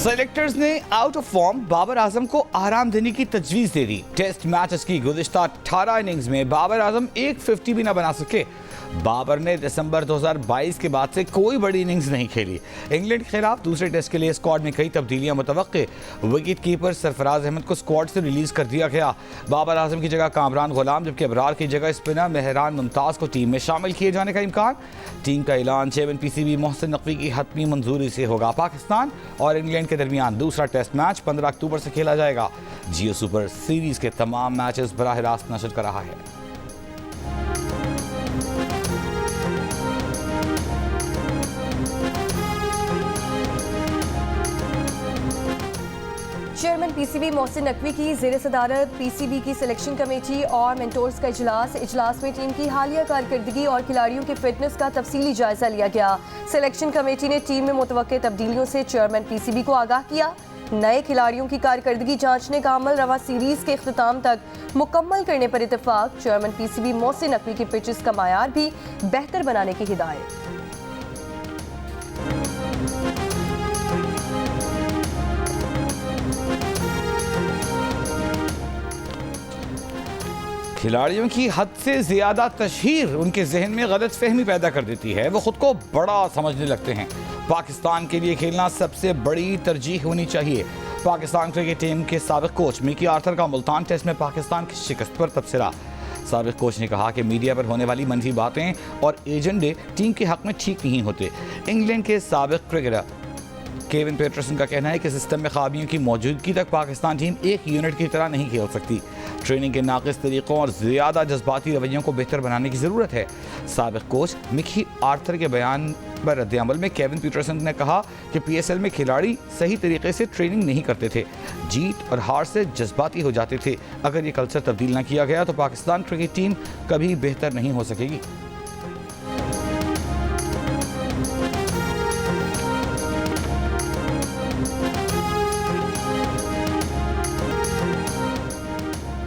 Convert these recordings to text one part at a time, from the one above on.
Selectors ने out of form Babar Azam को आराम देने की तजवीज़ दे दी। टेस्ट मैचेस की गुज़िश्ता 18 इनिंग्स में बाबर आजम एक 50 भी ना बना सके। बाबर ने दिसंबर 2022 के बाद से कोई बड़ी इनिंग्स नहीं खेली। इंग्लैंड के खिलाफ दूसरे टेस्ट के लिए स्क्वाड में कई तब्दीलियां मुतवक्के। विकेट कीपर सरफराज अहमद को स्क्वाड से रिलीज कर दिया गया। बाबर आजम की जगह कामरान गुलाम जबकि अबरार की जगह स्पिनर मेहरान मुमताज़ को टीम में शामिल किए जाने का इम्कान। टीम का ऐलान चेयरमैन पीसीबी मोहसिन नकवी की हतमी मंजूरी से होगा। पाकिस्तान और इंग्लैंड के दरमियान दूसरा टेस्ट मैच 15 अक्टूबर से खेला जाएगा। जियो सुपर सीरीज के तमाम मैचेस बराह रास्त नशर कर रहा है। चेयरमैन पीसीबी मोहसिन नकवी की ज़ेर सदारत पीसीबी की सिलेक्शन कमेटी और मेंटोर्स का इजलास में टीम की हालिया कारकर्दगी और खिलाड़ियों की फिटनेस का तफसीली जायजा लिया गया। सिलेक्शन कमेटी ने टीम में मुतवक्के तब्दीलियों से चेयरमैन पीसीबी को आगाह किया। नए खिलाड़ियों की कारकर्दगी जांचने का अमल रवा सीरीज के इख्तिताम तक मुकम्मल करने पर इत्तेफाक। चेयरमैन पीसीबी मोहसिन नकवी की पिचेस का मायार भी बेहतर बनाने की हिदायत। खिलाड़ियों की हद से ज़्यादा तशहीर उनके जहन में गलत फहमी पैदा कर देती है। वो खुद को बड़ा समझने लगते हैं। पाकिस्तान के लिए खेलना सबसे बड़ी तरजीह होनी चाहिए। पाकिस्तान क्रिकेट टीम के साबिक कोच मिकी आर्थर का मुल्तान टेस्ट में पाकिस्तान की शिकस्त पर तबसरा। साबिक कोच ने कहा कि मीडिया पर होने वाली मनफी बातें और एजेंडे टीम के हक में ठीक नहीं होते। इंग्लैंड के साबिक क्रिकेटर केविन पीटरसन का कहना है कि सिस्टम में खामियों की मौजूदगी तक पाकिस्तान टीम एक यूनिट की तरह नहीं खेल सकती। ट्रेनिंग के नाक़िस तरीक़ों और ज़्यादा जज्बाती रवैयों को बेहतर बनाने की ज़रूरत है। साबिक कोच मिकी आर्थर के बयान पर रद्द-ए-अमल में केविन पीटरसन ने कहा कि पीएसएल में खिलाड़ी सही तरीके से ट्रेनिंग नहीं करते थे, जीत और हार से जज्बाती हो जाते थे। अगर ये कल्चर तब्दील न किया गया तो पाकिस्तान क्रिकेट टीम कभी बेहतर नहीं हो सकेगी।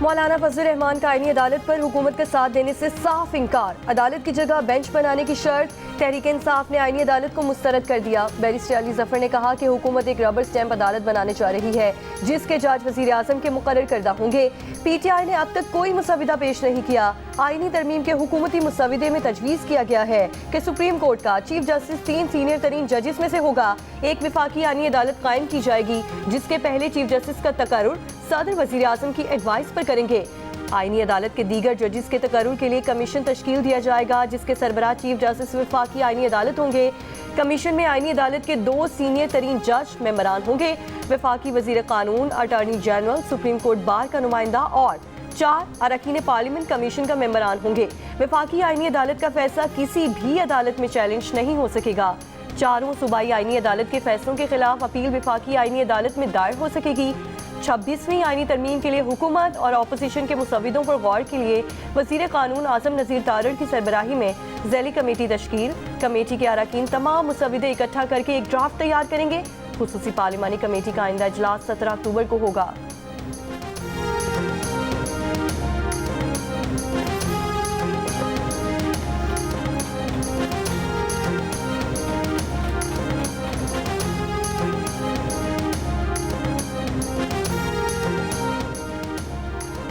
मौलाना फजल रहमान का आईनी अदालत पर हुकूमत का साथ देने से साफ इनकार। अदालत की जगह बेंच बनाने की शर्त। तहरीक इंसाफ ने आईनी अदालत को मुस्तरद कर दिया। बैरिस्टर अली जफर ने कहा कि हुकूमत एक रबर स्टैंप अदालत बनाने जा रही है जिसके जज वजीर आजम के मुकर्रर करदा होंगे। पीटीआई ने अब तक कोई मुसविदा पेश नहीं किया। आईनी तरमीम के हुकूमती मुसविदे में तजवीज़ किया गया है कि सुप्रीम कोर्ट का चीफ जस्टिस 3 सीनियर तरीन जजेस में से होगा। एक विफाकी आईनी अदालत कायम की जाएगी जिसके पहले चीफ जस्टिस का तकर्रुर सदर वजीर आजम की एडवाइस पर करेंगे। आईनी अदालत के दीगर जजेस के तकर्रुर के लिए कमीशन तश्कील दिया जाएगा जिसके सरबराह चीफ जस्टिस विफाकी आईनी अदालत होंगे। कमीशन में आईनी अदालत के 2 सीनियर तरीन जज मेंबरान होंगे। विफाकी वजीर कानून, attorney general, supreme court bar का नुमाइंदा और 4 अरकान पार्लियामेंट कमीशन का मेंबरान होंगे। विफाकी आईनी अदालत का फैसला किसी भी अदालत में चैलेंज नहीं हो सकेगा। चारों सूबाई आईनी अदालत के फैसलों के खिलाफ अपील विफाकी आईनी अदालत में दायर हो सकेगी। 26वीं आईनी तरमीम के लिए हुकूमत और अपोजिशन के मुसविदों पर गौर के लिए वजीर कानून आजम नज़ीर तारड़ की सरबराही में ज़ैली कमेटी तश्कील। कमेटी के अरकान तमाम मुसविदे इकट्ठा करके एक ड्राफ्ट तैयार करेंगे। खुसूसी पार्लिमानी कमेटी का आइंदा इजलास 17 अक्टूबर को होगा।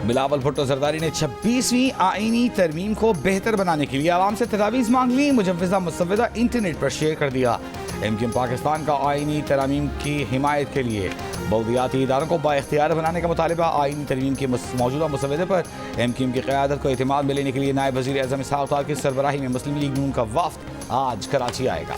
बिलावल भुट्टो जरदारी ने 26वीं आईनी तरमीम को बेहतर बनाने के लिए आवाम से तजावीज़ मांग ली। मुजव्वज़ा मुसव्वदा इंटरनेट पर शेयर कर दिया। एमक्यूएम पाकिस्तान का आईनी तरमीम की हिमायत के लिए बल्दियाती इदारों को बाइख्तियार बनाने का मुतालिबा। आईनी तरमीम के मौजूदा मुसव्वदे पर एमक्यूएम की क़यादत को एतमाद में लेने के लिए नायब वज़ीर आज़म इसहाक़ डार की सरबराही में मुस्लिम लीग नून का वफ़द आज कराची आएगा।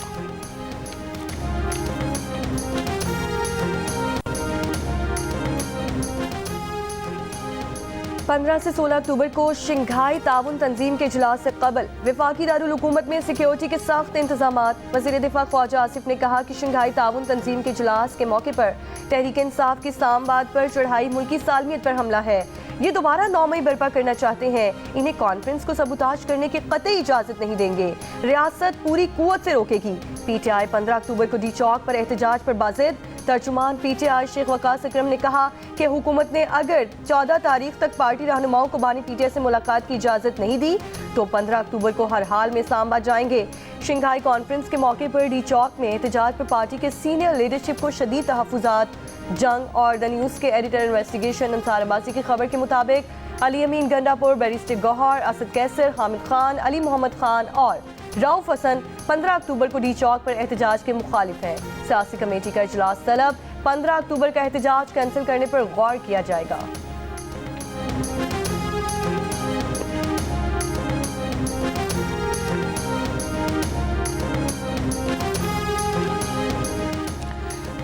15 से 16 अक्टूबर को शंघाई ताउन तंजीम के इजलास से कबल वफाकी दारुल हुकूमत में सिक्योरिटी के सख्त इंतजामात। वज़ीर दिफा ख्वाजा आसिफ ने कहा कि शंघाई ताउन तंजीम के इजलास के मौके पर तहरीक इंसाफ की इस्लामाबाद पर चढ़ाई मुल्की सालमियत पर हमला है। ये दोबारा 9 मई बर्पा करना चाहते हैं। इन्हें कॉन्फ्रेंस को सबूताज करने की कतई इजाजत नहीं देंगे। रियासत पूरी कुव्वत से रोकेगी। पीटीआई 15 अक्टूबर को डी चौक पर एहतजाज पर बाज़िद। तर्जुमान पीटीआई शेख वकास अकरम ने कहा कि हुकूमत ने अगर 14 तारीख तक पार्टी रहनुमाओं को बानी पीटीआई से मुलाकात की इजाज़त नहीं दी तो 15 अक्टूबर को हर हाल में इस्लामाबाद जाएंगे। शंघाई कॉन्फ्रेंस के मौके पर डी चौक में एहतजाज पर पार्टी के सीनियर लीडरशिप को शदीद तहफ़्फ़ुज़ात। जंग और द न्यूज़ के एडिटर इन्वेस्टिगेशन अंसार अब्बासी की खबर के मुताबिक अली अमीन गंडापुर, बैरिस्टर गौहर, असद कैसर, हामिद खान, अली मोहम्मद खान और रऊफ हसन 15 अक्टूबर को डी चौक पर एहतजाज के मुखालिफ हैं। सियासी कमेटी का इजलास तलब, 15 अक्टूबर का एहतजाज कैंसिल करने पर गौर किया जाएगा।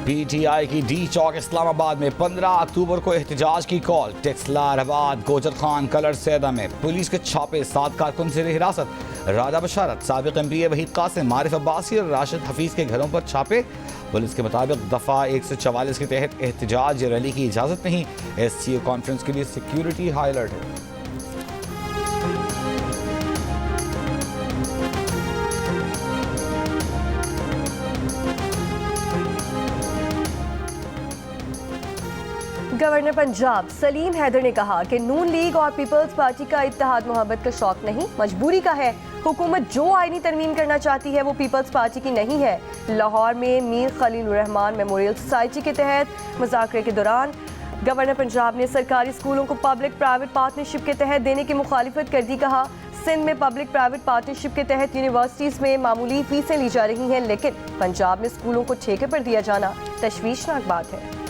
पीटीआई की डी चौक इस्लामाबाद में 15 अक्टूबर को एहतजाज की कॉल। टेक्सलाराबाद, गोजर खान, कलर सैदा में पुलिस के छापे, 7 कारकुन से हिरासत। राधा बशारत, साबिक एमपीए वहीद कासिम, मारिफ अब्बासी और राशिद हफीज के घरों पर छापे। पुलिस के मुताबिक दफा 144 के तहत एहतजाज रैली की इजाजत नहीं। एससीओ कॉन्फ्रेंस के लिए सिक्योरिटी हाई अलर्ट है। गवर्नर पंजाब सलीम हैदर ने कहा कि नून लीग और पीपल्स पार्टी का इत्तेहाद मोहब्बत का शौक नहीं, मजबूरी का है। हुकूमत जो आईनी तरमीम करना चाहती है वो पीपल्स पार्टी की नहीं है। लाहौर में मीर खलील रहमान मेमोरियल सोसाइटी के तहत मुज़ाकरे के दौरान गवर्नर पंजाब ने सरकारी स्कूलों को पब्लिक प्राइवेट पार्टनरशिप के तहत देने की मुखालिफत कर दी। कहा, सिंध में पब्लिक प्राइवेट पार्टनरशिप के तहत यूनिवर्सिटीज़ में मामूली फीसें ली जा रही हैं, लेकिन पंजाब में स्कूलों को ठेके पर दिया जाना तशवीशनाक बात है।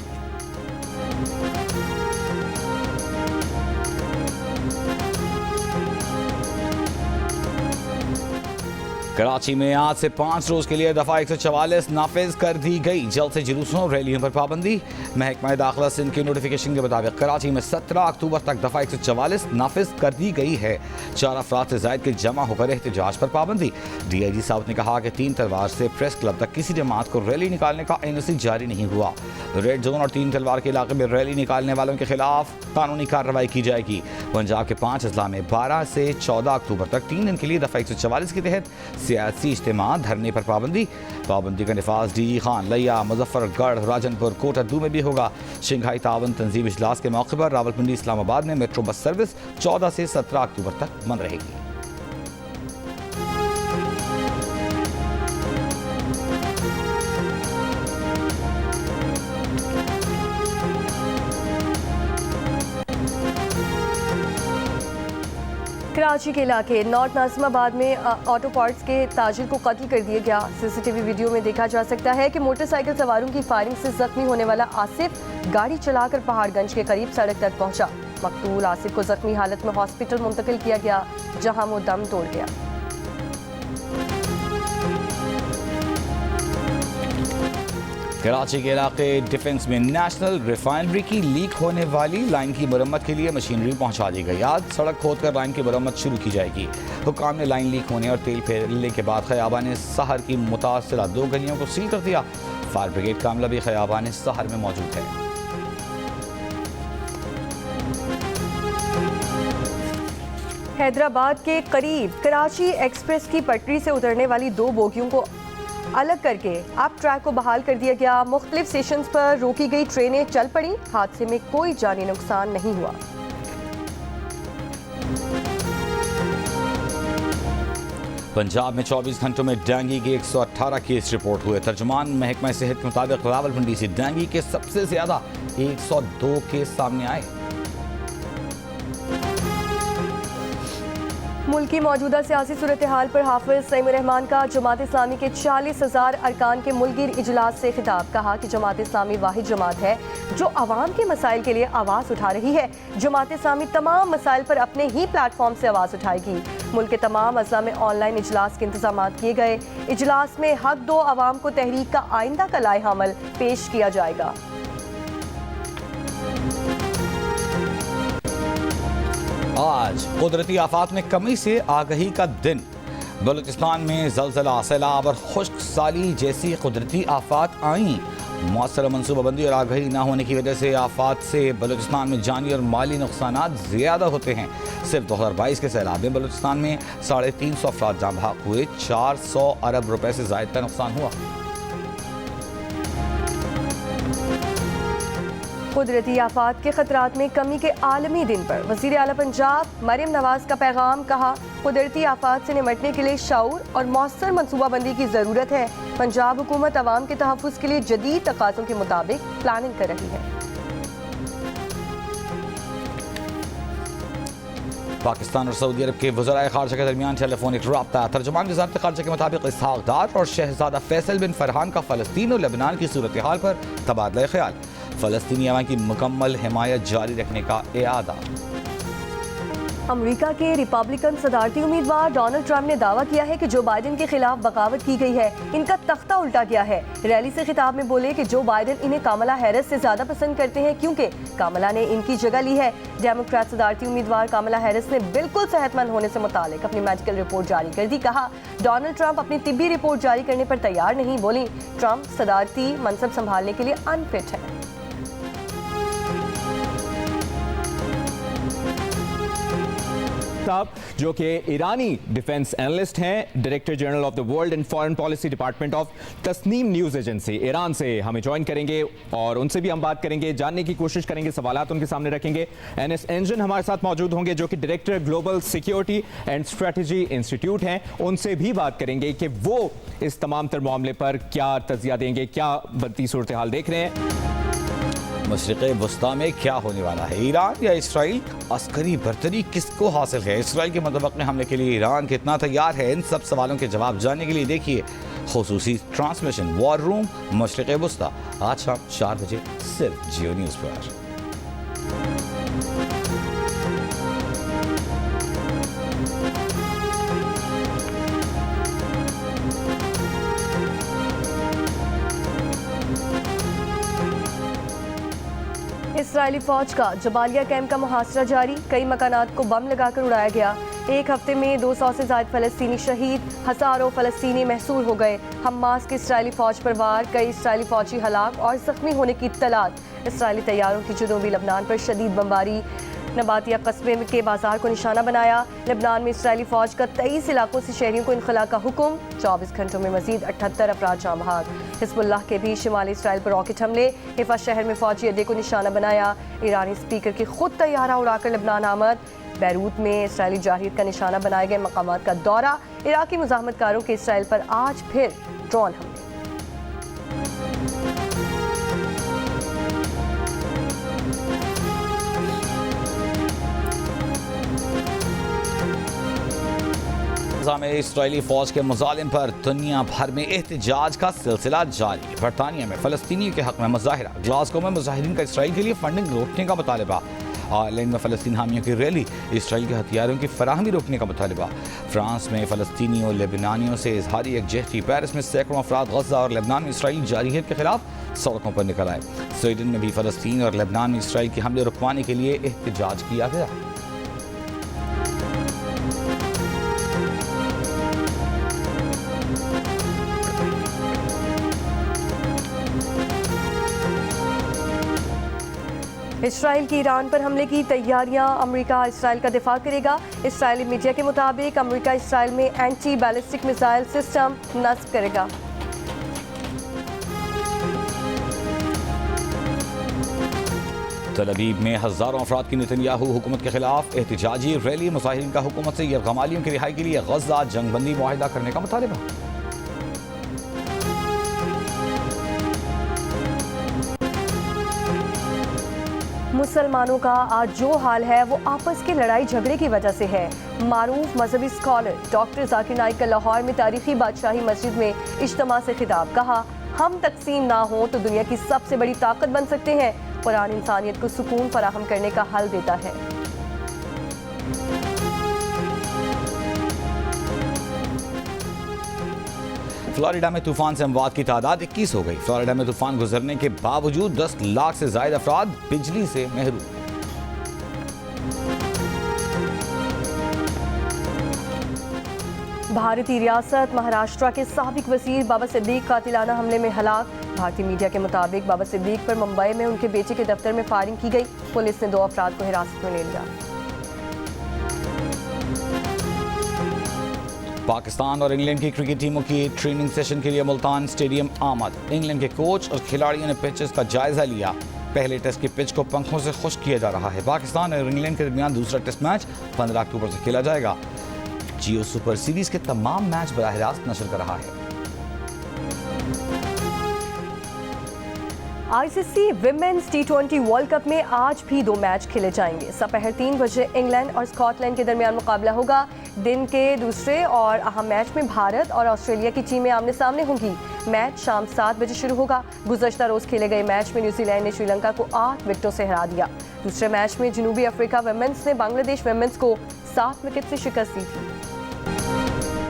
कराची में आज से 5 रोज के लिए दफा 144 नाफिज कर दी गई। जल्द से जुलूसों और रैलियों पर पाबंदी। महकमा दाखिला सिंध के नोटिफिकेशन के मुताबिक कराची में 17 अक्टूबर तक दफा 144 नाफिज कर दी गई है। 4 अफराद से जायद के जमा होकर एहतजाज पर पाबंदी। DIG साउथ ने कहा कि 3 तलवार से प्रेस क्लब तक किसी जमात को रैली निकालने का NOC जारी नहीं हुआ। रेड जोन और 3 तलवार के इलाके में रैली निकालने वालों के खिलाफ कानूनी कार्रवाई की जाएगी। पंजाब के 5 अजला में 12 से 14 अक्टूबर तक 3 दिन के लिए दफा 144 के तहत सियासी इज्तिमा धरने पर पाबंदी का निफाज DG खान, लिया, मुजफ्फरगढ़, राजनपुर, कोटा-2 में भी होगा। शंघाई तावन तंजीम इजलास के मौके पर रावलपिंडी इस्लामाबाद में मेट्रो बस सर्विस 14 से 17 अक्टूबर तक बंद रहेगी। कराची के इलाके नॉर्थ नाजिमाबाद में ऑटो पार्ट्स के ताजिर को कत्ल कर दिया गया। CCTV वीडियो में देखा जा सकता है कि मोटरसाइकिल सवारों की फायरिंग से जख्मी होने वाला आसिफ गाड़ी चलाकर पहाड़गंज के करीब सड़क तक पहुंचा। मकतूल आसिफ को जख्मी हालत में हॉस्पिटल मुंतकिल किया गया, जहां वो दम तोड़ गया। कराची के इलाके डिफेंस में नेशनल रिफाइनरी की लीक होने वाली लाइन की मरम्मत के लिए मशीनरी पहुंचा दी गई। आज सड़क खोदकर लाइन की मरम्मत शुरू की जाएगी। हुकाम ने लाइन लीक होने और तेल फैलने के बाद खयाबान सहर की मुतासिरा 2 गलियों को सील कर दिया। फायर ब्रिगेड का अमला भी खयाबान सहर में मौजूद है। हैदराबाद के करीब कराची एक्सप्रेस की पटरी से उतरने वाली 2 बोगियों को अलग करके अब ट्रैक को बहाल कर दिया गया। मुख्तलिफ स्टेशन पर रोकी गई ट्रेनें चल पड़ी। हादसे में कोई जानी नुकसान नहीं हुआ। पंजाब में 24 घंटों में डेंगू के 118 केस रिपोर्ट हुए। तर्जुमान महकमा सेहत के मुताबिक रावलपिंडी से डेंगू के सबसे ज्यादा 102 केस सामने आए। मुल्क की मौजूदा सियासी सूरत हाल पर हाफिज सईम रहमान का जमात इस्लामी के 40,000 अरकान के मुल्की इजलास से खिताब। कहा कि जमात इस्लामी वाहिद जमात है जो अवाम के मसाइल के लिए आवाज़ उठा रही है। जमात इस्लामी तमाम मसाइल पर अपने ही प्लेटफॉर्म से आवाज़ उठाएगी। मुल्क के तमाम अजला में ऑनलाइन इजलास के इंतजाम किए गए। इजलास में हक दो अवाम को तहरीक का आइंदा का लाए हमल पेश किया जाएगा। आज कुदरती आफात में कमी से आगही का दिन। बलूचिस्तान में जलजला, सैलाब और खुश्क साली जैसी कुदरती आफात आईं। मौसर मनसूबाबंदी और आगही न होने की वजह से आफात से बलूचिस्तान में जानी और माली नुकसानात ज़्यादा होते हैं। सिर्फ 2022 के सैलाब में बलूचिस्तान में 350 अफराद जाँ बहक हुए। 400 अरब रुपए से ज़ायद का नुकसान हुआ। कुदरती आफात के खतरात में कमी के आलमी दिन पर वज़ीर आला पंजाब मरियम नवाज का पैगाम, कहा कुदरती आफात से निपटने के लिए शऊर और मौसर मनसूबाबंदी की ज़रूरत है। पंजाब हुकूमत अवाम के तहफ़्फ़ुज़ के लिए जदीद तकाज़ों के मुताबिक प्लानिंग कर रही है। पाकिस्तान और सऊदी अरब के वज़राए ख़ारजा के दरमियान टेलीफोनिक रब्ता। तर्जुमान वज़ारत ख़ारजा के मुताबिक इसहाक़ डार और शहज़ादा फैसल बिन फरहान का फ़लस्तीन और लेबनान की सूरत हाल पर तबादला ख्याल। फ़लस्तीनी अवाम की मुकम्मल हिमायत जारी रखने का इरादा। अमेरिका के रिपब्लिकन सदारती उम्मीदवार डोनाल्ड ट्रंप ने दावा किया है कि जो बाइडेन के खिलाफ बगावत की गई है, इनका तख्ता उल्टा गया है। रैली से खिताब में बोले कि जो बाइडेन इन्हें कामला हैरिस से ज्यादा पसंद करते हैं क्योंकि कामला ने इनकी जगह ली है। डेमोक्रेट सदारती उम्मीदवार कामला हैरिस ने बिल्कुल सेहतमंद होने से मुतालिक अपनी मेडिकल रिपोर्ट जारी कर दी। कहा डोनाल्ड ट्रंप अपनी तिब्बी रिपोर्ट जारी करने पर तैयार नहीं। बोली ट्रंप सदारती मनसब संभालने के लिए अनफिट है। साहब जो कि ईरानी डिफेंस एनालिस्ट हैं, director general of the world and foreign policy department of Tasnim news agency Iran से हमें ज्वाइन करेंगे और उनसे भी हम बात करेंगे, जानने की कोशिश करेंगे, सवालात उनके सामने रखेंगे। एनएस एंजन हमारे साथ मौजूद होंगे जो कि director global security and strategy institute हैं, उनसे भी बात करेंगे कि वो इस तमाम तर मामले पर क्या तज़िया देंगे, क्या बढ़ती सूरत हाल देख रहे हैं। मशरिक़ वस्ता में क्या होने वाला है, ईरान या इसराइल, अस्करी बर्तरी किसको हासिल है, इसराइल के मुतवक्किल हमले के लिए ईरान कितना तैयार है, इन सब सवालों के जवाब जानने के लिए देखिए खुसूसी ट्रांसमिशन वॉर रूम मशरिक़ वस्ता आज शाम 4 बजे सिर्फ जियो न्यूज़ पर। इसराइली फौज का जबालिया कैंप का मुहासरा जारी, कई मकानात को बम लगाकर उड़ाया गया। एक हफ्ते में 200 से ज़ायद फ़लस्तीनी शहीद, हज़ारों फ़लस्तीनी महसूर हो गए। हमास की इसराइली फ़ौज पर वार, कई इसराइली फ़ौजी हलाक और ज़ख्मी होने की इत्तलात। इसराइली तैयारों की जनूबी लबनान पर शदीद बमबारी, नबातिया कस्बे के बाजार को निशाना बनाया। लेबनान में इसराइली फ़ौज का 23 इलाकों से शहरियों को इनखला का हुक्म, 24 घंटों में मजीद 78 अफराद जाँ बहक। हिज़्बुल्लाह के भी शिमाली इसराइल पर रॉकेट हमले, हिफा शहर में फ़ौजी अड्डे को निशाना बनाया। ईरानी स्पीकर की खुद तैयारा उड़ाकर लेबनान आमद, बैरूत में इसराइली जाहिर का निशाना बनाए गए मकामात का दौरा। इराकी मुज़ाहमतकारों के इसराइल पर आज फिर ड्रोन हमले। में इसराइली फौज के मुजालिम पर दुनिया भर में एहतजाज का सिलसिला जारी। बरतानिया में फ़लस्तीनियों के हक में मुजाहिरा, ग्लासगो में मुजाहिरीन का इसराइल के लिए फंडिंग रोकने का मुतालबा, आयरलैंड में फ़लस्तीन हामियों की रैली, इसराइल के हथियारों की फराहमी रोकने का मुतालबा, फ्रांस में फ़लस्तीनियों लेबनानियों से इजहारी यकजहती, पेरिस में सैकड़ों अफराद गज़ा और लेबनान में इसराइली जारहियत के खिलाफ सड़कों पर निकल आए। स्वीडन में भी फ़लस्तीन और लेबनान में इसराइल के हमले रुकवाने के लिए एहतजाज किया गया। इसराइल की ईरान पर हमले की तैयारियां, अमेरिका इसराइल का दिफा करेगा। इसराइली मीडिया के मुताबिक अमेरिका इसराइल में एंटी बैलिस्टिक मिसाइल सिस्टम नस्ब करेगा। तल अवीव में हज़ारों अफराद की नेतन्याहू हुकूमत के खिलाफ एहतजाजी रैली, मुजाहिरीन का हुकूमत से यरगमालियों की रिहाई के लिए गज़ा जंगबंदी मुआहिदा करने का मुतालबा। मुसलमानों का आज जो हाल है वो आपस के लड़ाई झगड़े की वजह से है। मारूफ मजहबी स्कॉलर डॉक्टर जाकिर नाइक का लाहौर में तारीखी बादशाही मस्जिद में इज्तिमा से खिताब, कहा हम तकसीम ना हो तो दुनिया की सबसे बड़ी ताकत बन सकते हैं। कुरान इंसानियत को सुकून फराहम करने का हल देता है। फ्लोरिडा में तूफान से अमवात की तादाद 21 हो गई। फ्लोरिडा में तूफान गुजरने के बावजूद 10 लाख से ज्यादा अफराद बिजली से महरूम। भारतीय रियासत महाराष्ट्र के साबिक वजीर बाबा सिद्दीक कातिलाना हमले में हलाक। भारतीय मीडिया के मुताबिक बाबा सिद्दीक पर मुंबई में उनके बेटे के दफ्तर में फायरिंग की गई। पुलिस ने 2 अफराद को हिरासत में ले लिया। पाकिस्तान और इंग्लैंड की क्रिकेट टीमों की ट्रेनिंग सेशन के लिए मुल्तान स्टेडियम आमद। इंग्लैंड के कोच और खिलाड़ियों ने पिचेस का जायजा लिया। पहले टेस्ट के पिच को पंखों से खुश्क किया जा रहा है। पाकिस्तान और इंग्लैंड के दरमियान दूसरा टेस्ट मैच 15 अक्टूबर से खेला जाएगा। जियो सुपर सीरीज के तमाम मैच बराह रास्त नशर कर रहा है। ICC women's T20 world cup में आज भी 2 मैच खेले जाएंगे। दोपहर 3 बजे इंग्लैंड और स्कॉटलैंड के दरमियान मुकाबला होगा। दिन के दूसरे और अहम मैच में भारत और ऑस्ट्रेलिया की टीमें आमने सामने होंगी। मैच शाम 7 बजे शुरू होगा। गुज़श्ता रोज खेले गए मैच में न्यूजीलैंड ने श्रीलंका को 8 विकेटों से हरा दिया। दूसरे मैच में जनूबी अफ्रीका विमेंस ने बांग्लादेश विमेंस को 7 विकेट से शिकस्त दी थी।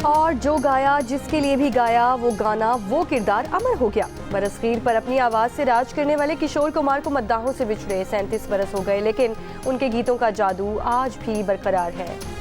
और जो गाया, जिसके लिए भी गाया, वो गाना, वो किरदार अमर हो गया। बरसगीर पर अपनी आवाज़ से राज करने वाले किशोर कुमार को मद्दाहों से बिछड़े 37 बरस हो गए, लेकिन उनके गीतों का जादू आज भी बरकरार है।